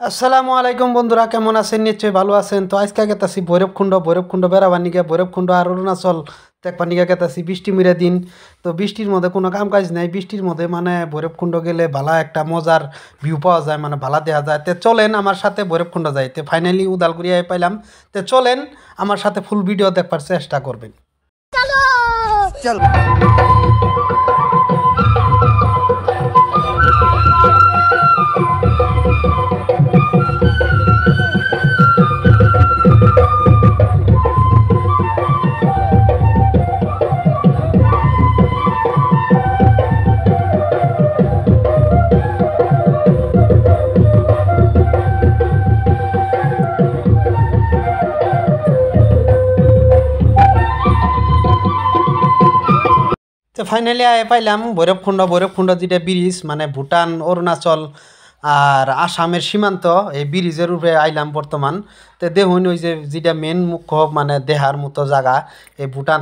আসসালামু আলাইকুম বন্ধুরা, কেমন আছেন? নিশ্চয়ই ভালো আছেন। তো আজকে গেতাছি ভৈরবকুণ্ড বেড়াবার নিকে। ভৈরবকুণ্ড আর অরুণাচল দেখবার নিকে গেতাছি বৃষ্টি মিরে দিন। তো বৃষ্টির মধ্যে কোনো কাম কাজ নাই, বৃষ্টির মধ্যে মানে ভৈরবকুণ্ড গেলে ভালো একটা মজার ভিউ পাওয়া যায়, মানে ভালো দেখা যায়। তে চলেন আমার সাথে ভৈরবকুণ্ড যাই। তে ফাইনালি উদালগুড়ি পাইলাম। তে চলেন আমার সাথে ফুল ভিডিও দেখবার চেষ্টা করবেন। চল। তো ফাইনালি পাইলাম ভৈরবকুণ্ড যেটা ব্রিজ, মানে ভুটান, অরুণাচল আর আসামের সীমান্ত। এই ব্রিজের উপরে আইলাম বর্তমান। তো দেখুন ওই যে যেটা মেন মুখ্য মানে দেহার মতো জায়গা, এই ভুটান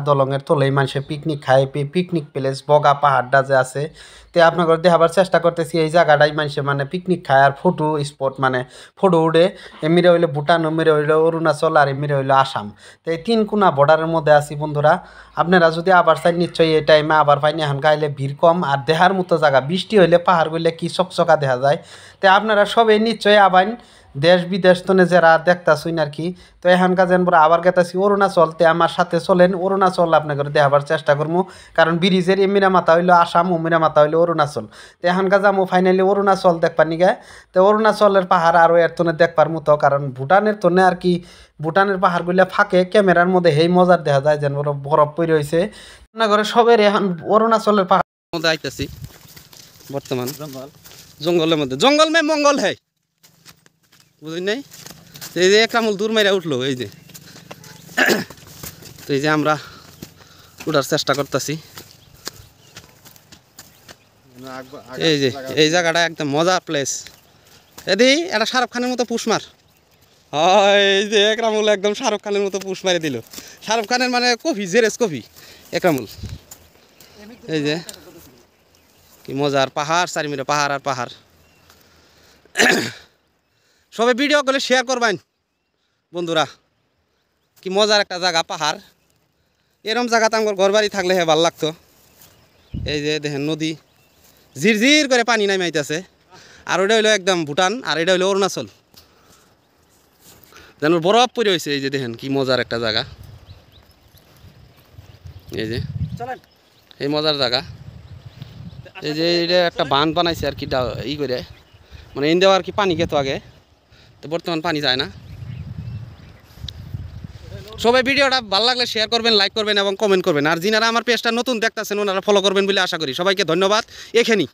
দলঙের তলেই মানুষে পিকনিক খায়। পিকনিক প্লেস বগা পাহাড়টা যে আছে, তো আপনাদের দেখাবার চেষ্টা করতেছি। এই জায়গাটাই মানুষে মানে পিকনিক খায় আর ফটো স্পট, মানে ফটো উঠে। এমনিরে হইলে ভুটান, এমনিরে হইলে অরুণাচল, আর এমনিরে হইলে আসাম। তো এই তিন কোনা বর্ডারের মধ্যে আছি বন্ধুরা। আপনারা যদি আবার চাই নিশ্চয়ই এই টাইমে আবার পাইনি। এখন গাইলে ভিড় কম আর দেহার মতো জায়গা। বৃষ্টি হইলে পাহাড় গইলে কি চকচকা দেখা যায়। তো আপনারা সবাই নিশ্চয়ই আবাইন, দেশ বিদেশ তনে যারা দেখতাছুন আর কি। তো এখানকার যেন আবার গেতাছি অরুণাচল। তে আমার সাথে চলেন অরুণাচল আপনাদের দেখাবার চেষ্টা করবো। কারণ ব্রিজের এমিরা মাথা হইলো আসাম, ওমিরা মাথা হইলো অরুণাচল। তো এখানকার যাবো ফাইনালি অরুণাচল দেখবার নিগে। তো অরুণাচলের পাহাড় আরও এর তনে দেখবার মতো, কারণ ভুটানের তনে আর কি ভুটানের পাহাড়গুলো ফাঁকে ক্যামেরার মধ্যে হেই মজার দেখা যায়, যেন বরফ পড়ে রয়েছে। ঘরে সবের এখন অরুণাচলের পাহাড় মধ্যে আইতাছি বর্তমান। জঙ্গলের মধ্যে জঙ্গল মে মঙ্গল হ্যাঁ, বুঝলি নাই? এই যে একরামুল দূর মাইরা উঠলো, এই যে তো এই যে আমরা উঠার চেষ্টা করতেছি। এই যে এই জায়গাটা একদম মজার প্লেস। এদি এটা শাহরুখ খানের মতো পুষ মার। হয় এই যে একরামুল একদম শাহরুখ খানের মতো পুষ মারে দিল। শাহরুখ খানের মানে কফি, জেরেস কফি একরামুল। এই যে কি মজার পাহাড়, চারিমিরে পাহাড় আর পাহাড়। সবাই ভিডিও করলে শেয়ার করবেন বন্ধুরা। কি মজার একটা জায়গা পাহাড়। এরম জায়গাতে আমার ঘর বাড়ি থাকলে হ্যাঁ ভালো লাগতো। এই যে দেখেন নদী ঝিরঝির করে পানি নামাইতেছে। আর ওইটা হইলো একদম ভুটান, আর এটা হইলো অরুণাচল। যেন বরফ পড়ে হয়েছে। এই যে দেখেন কি মজার একটা জায়গা। এই যে এই মজার জায়গা। এই যে এটা একটা বাঁধ বানাইছে আর কি ই করে, মানে ইন দেওয়া আর কি পানি খেতো আগে, তো বর্তমান পানি যায় না। সবাই ভিডিওটা ভালো লাগলে শেয়ার করবেন, লাইক করবেন এবং কমেন্ট করবেন। আর যিনারা আমার পেজটা নতুন দেখতেছেন ওনারা ফলো করবেন বলে আশা করি। সবাইকে ধন্যবাদ। এখানেই।